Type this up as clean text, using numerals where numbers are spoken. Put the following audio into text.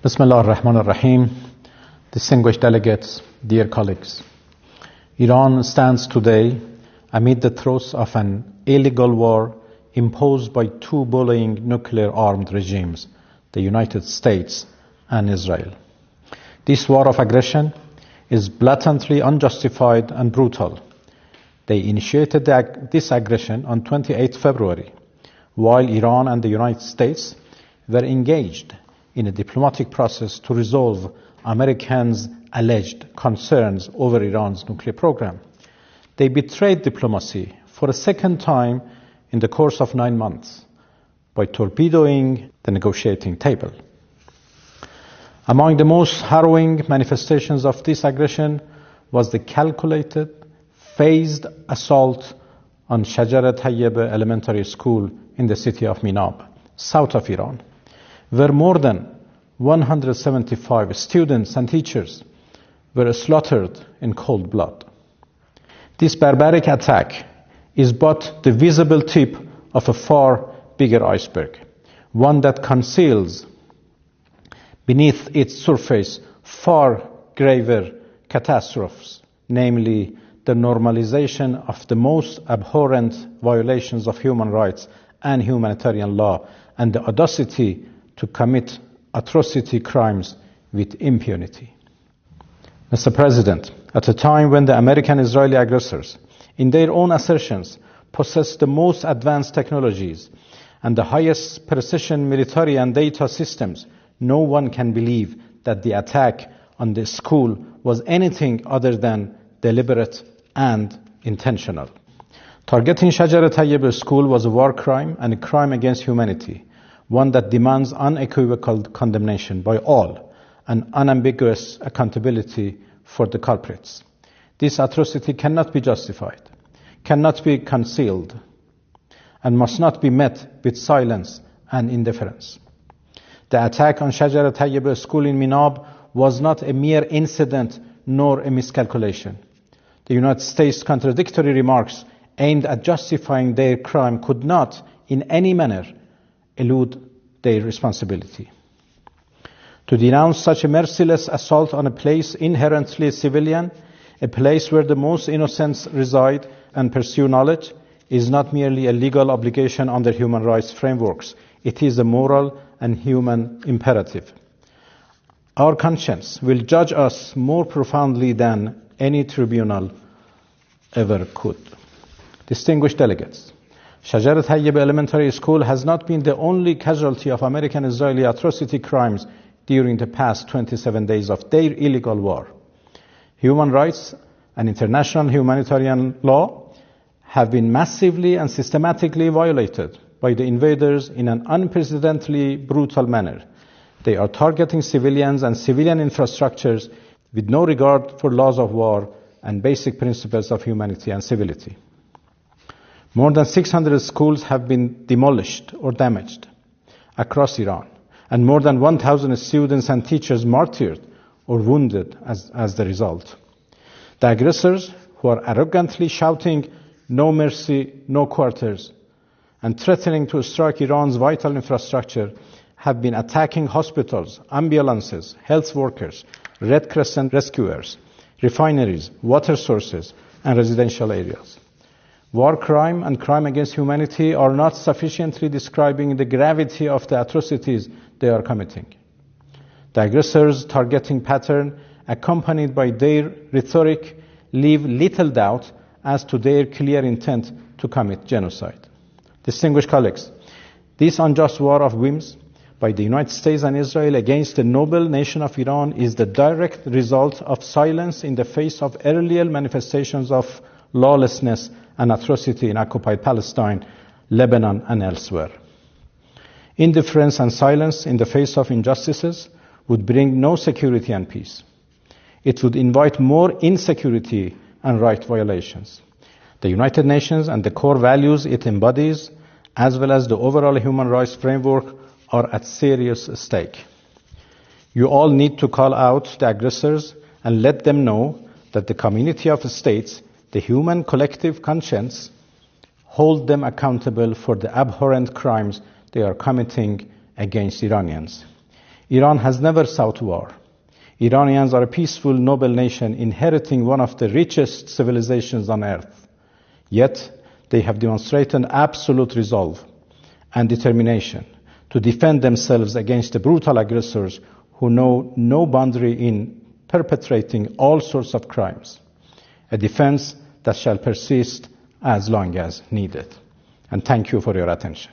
Bismillah ar-Rahman ar-Rahim. Distinguished delegates, dear colleagues. Iran stands today amid the throes of an illegal war imposed by two bullying nuclear-armed regimes, the United States and Israel. This war of aggression is blatantly unjustified and brutal. They initiated this aggression on 28 February, while Iran and the United States were engaged in a diplomatic process to resolve Americans' alleged concerns over Iran's nuclear program. They betrayed diplomacy for a second time in the course of 9 months by torpedoing the negotiating table. Among the most harrowing manifestations of this aggression was the calculated, phased assault on Shajar Tayyib Elementary School in the city of Minab, south of Iran, where more than 175 students and teachers were slaughtered in cold blood. This barbaric attack is but the visible tip of a far bigger iceberg, one that conceals beneath its surface far graver catastrophes, namely the normalization of the most abhorrent violations of human rights and humanitarian law, and the audacity to commit atrocity crimes with impunity. Mr. President, at a time when the American-Israeli aggressors, in their own assertions, possess the most advanced technologies and the highest precision military and data systems, no one can believe that the attack on the school was anything other than deliberate and intentional. Targeting Shajar Tayyib School was a war crime and a crime against humanity, one that demands unequivocal condemnation by all and unambiguous accountability for the culprits. This atrocity cannot be justified, cannot be concealed, and must not be met with silence and indifference. The attack on Shajar Tayyib School in Minab was not a mere incident nor a miscalculation. The United States' contradictory remarks aimed at justifying their crime could not, in any manner, elude their responsibility. To denounce such a merciless assault on a place inherently civilian, a place where the most innocents reside and pursue knowledge, is not merely a legal obligation under human rights frameworks. It is a moral and human imperative. Our conscience will judge us more profoundly than any tribunal ever could. Distinguished delegates, Shajar Tayyib Elementary School has not been the only casualty of American-Israeli atrocity crimes during the past 27 days of their illegal war. Human rights and international humanitarian law have been massively and systematically violated by the invaders in an unprecedentedly brutal manner. They are targeting civilians and civilian infrastructures with no regard for laws of war and basic principles of humanity and civility. More than 600 schools have been demolished or damaged across Iran, and more than 1,000 students and teachers martyred or wounded as the result. The aggressors, who are arrogantly shouting, "No mercy, no quarters," and threatening to strike Iran's vital infrastructure, have been attacking hospitals, ambulances, health workers, Red Crescent rescuers, refineries, water sources, and residential areas. War crime and crime against humanity are not sufficiently describing the gravity of the atrocities they are committing. The aggressors' targeting pattern, accompanied by their rhetoric, leave little doubt as to their clear intent to commit genocide. Distinguished colleagues, this unjust war of whims by the United States and Israel against the noble nation of Iran is the direct result of silence in the face of earlier manifestations of lawlessness and atrocity in occupied Palestine, Lebanon, and elsewhere. Indifference and silence in the face of injustices would bring no security and peace. It would invite more insecurity and right violations. The United Nations and the core values it embodies, as well as the overall human rights framework, are at serious stake. You all need to call out the aggressors and let them know that the community of states, the human collective conscience, hold them accountable for the abhorrent crimes they are committing against Iranians. Iran has never sought war. Iranians are a peaceful, noble nation inheriting one of the richest civilizations on earth. Yet, they have demonstrated absolute resolve and determination to defend themselves against the brutal aggressors who know no boundary in perpetrating all sorts of crimes. A defense that shall persist as long as needed. And thank you for your attention.